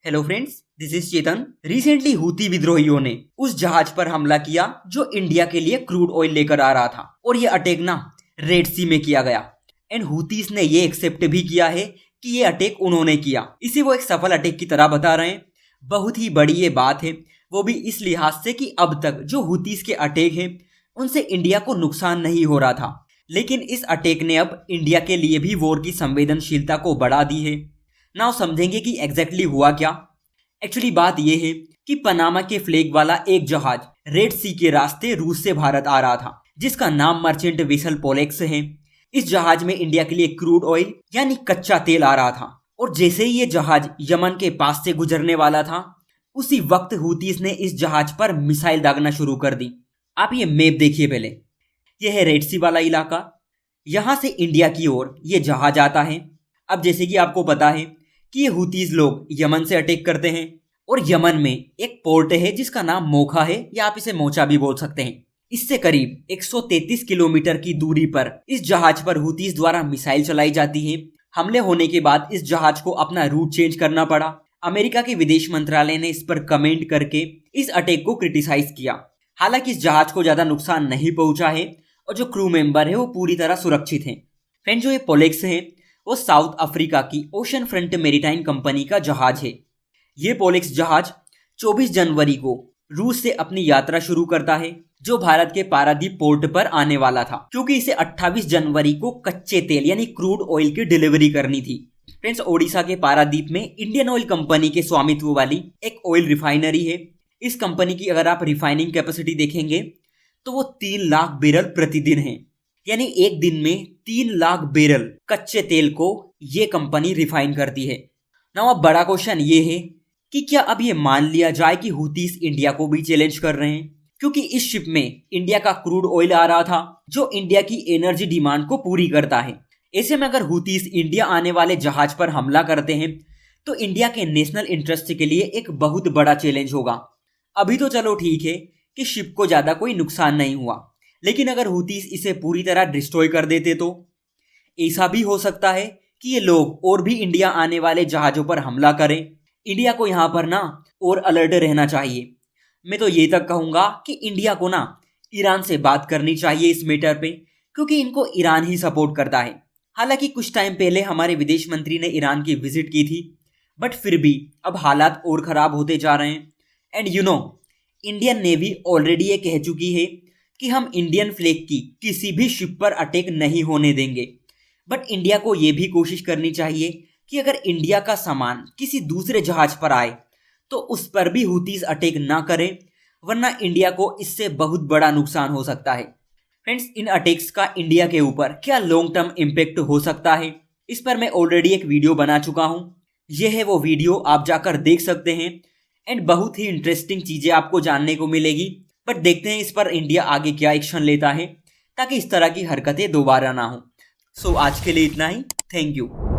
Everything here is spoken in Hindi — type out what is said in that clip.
Hello friends, this is Chetan. Recently Houthi विद्रोहियों ने उस जहाज पर हमला किया जो इंडिया के लिए क्रूड ऑयल लेकर आ रहा था और ये अटैक ना रेड सी में किया गया। एंड हूतीस ने ये एक्सेप्ट भी किया है कि ये अटैक उन्होंने किया। इसे वो एक सफल अटैक की तरह बता रहे हैं। बहुत ही बड़ी ये बात है, वो भी इस लिहाज से कि अब तक जो हूतीस के अटैक हैं उनसे इंडिया को नुकसान नहीं हो रहा था, लेकिन इस अटैक ने अब इंडिया के लिए भी वॉर की संवेदनशीलता को बढ़ा दी है। नाउ समझेंगे कि एग्जैक्टली हुआ क्या। एक्चुअली बात यह है कि पनामा के फ्लैग वाला एक जहाज रेड सी के रास्ते रूस से भारत आ रहा था, जिसका नाम मर्चेंट वेसल पोलेक्स है। इस जहाज में इंडिया के लिए क्रूड ऑयल यानी कच्चा तेल आ रहा था और जैसे ही ये जहाज यमन के पास से गुजरने वाला था, उसी वक्त हूतीस ने इस जहाज पर मिसाइल दागना शुरू कर दी। आप ये मैप देखिए पहले, यह है रेड सी वाला इलाका। यहां से इंडिया की ओर ये जहाज आता है। अब जैसे कि आपको पता है कि ये हूतीस लोग यमन से अटैक करते हैं और यमन में एक पोर्ट है जिसका नाम मोखा है, या आप इसे मोचा भी बोल सकते हैं। इससे करीब 133 किलोमीटर की दूरी पर इस जहाज पर हूतीस द्वारा मिसाइल चलाई जाती है। हमले होने के बाद इस जहाज को अपना रूट चेंज करना पड़ा। अमेरिका के विदेश मंत्रालय ने इस पर कमेंट करके इस अटैक को क्रिटिसाइज किया। हालांकि इस जहाज को ज्यादा नुकसान नहीं पहुंचा है और जो क्रू मेंबर है वो पूरी तरह सुरक्षित हैं। फ्रेंड, जो ये पोलेक्स है वो साउथ अफ्रीका की ओशन फ्रंट मेरीटाइम कंपनी का जहाज है। ये पोलेक्स जहाज 24 जनवरी को रूस से अपनी यात्रा शुरू करता है, जो भारत के पारादीप पोर्ट पर आने वाला था, क्योंकि इसे 28 जनवरी को कच्चे तेल यानी क्रूड ऑयल की डिलीवरी करनी थी। फ्रेंड्स, ओडिशा के पारादीप में इंडियन ऑयल कंपनी के स्वामित्व वाली एक ऑयल रिफाइनरी है। इस कंपनी की अगर आप रिफाइनिंग कैपेसिटी देखेंगे तो वो 3 लाख बैरल प्रतिदिन है, यानी एक दिन में 3 लाख बैरल कच्चे तेल को ये कंपनी रिफाइन करती है। नाउ अब बड़ा क्वेश्चन ये है कि क्या अब ये मान लिया जाए कि हूतीस इंडिया को भी चैलेंज कर रहे हैं, क्योंकि इस शिप में इंडिया का क्रूड ऑयल आ रहा था जो इंडिया की एनर्जी डिमांड को पूरी करता है। ऐसे में अगर हूतीस इंडिया आने वाले जहाज पर हमला करते हैं तो इंडिया के नेशनल इंटरेस्ट के लिए एक बहुत बड़ा चैलेंज होगा। अभी तो चलो ठीक है कि शिप को ज्यादा कोई नुकसान नहीं हुआ, लेकिन अगर हूतीस इसे पूरी तरह डिस्ट्रॉय कर देते तो ऐसा भी हो सकता है कि ये लोग और भी इंडिया आने वाले जहाजों पर हमला करें। इंडिया को यहाँ पर ना और अलर्ट रहना चाहिए। मैं तो ये तक कहूंगा कि इंडिया को ना ईरान से बात करनी चाहिए इस मैटर पे, क्योंकि इनको ईरान ही सपोर्ट करता है। हालांकि कुछ टाइम पहले हमारे विदेश मंत्री ने ईरान की विजिट की थी, बट फिर भी अब हालात और खराब होते जा रहे हैं। एंड इंडियन नेवी ऑलरेडी ये कह चुकी है कि हम इंडियन फ्लैग की किसी भी शिप पर अटैक नहीं होने देंगे। बट इंडिया को यह भी कोशिश करनी चाहिए कि अगर इंडिया का सामान किसी दूसरे जहाज पर आए तो उस पर भी हूतीस अटैक ना करें, वरना इंडिया को इससे बहुत बड़ा नुकसान हो सकता है। फ्रेंड्स, इन अटैक्स का इंडिया के ऊपर क्या लॉन्ग टर्म इम्पैक्ट हो सकता है, इस पर मैं ऑलरेडी एक वीडियो बना चुका हूं। यह है वो वीडियो, आप जाकर देख सकते हैं। एंड बहुत ही इंटरेस्टिंग चीजें आपको जानने को मिलेगी। बट देखते हैं इस पर इंडिया आगे क्या एक्शन लेता है, ताकि इस तरह की हरकतें दोबारा ना हो। सो आज के लिए इतना ही। Thank you.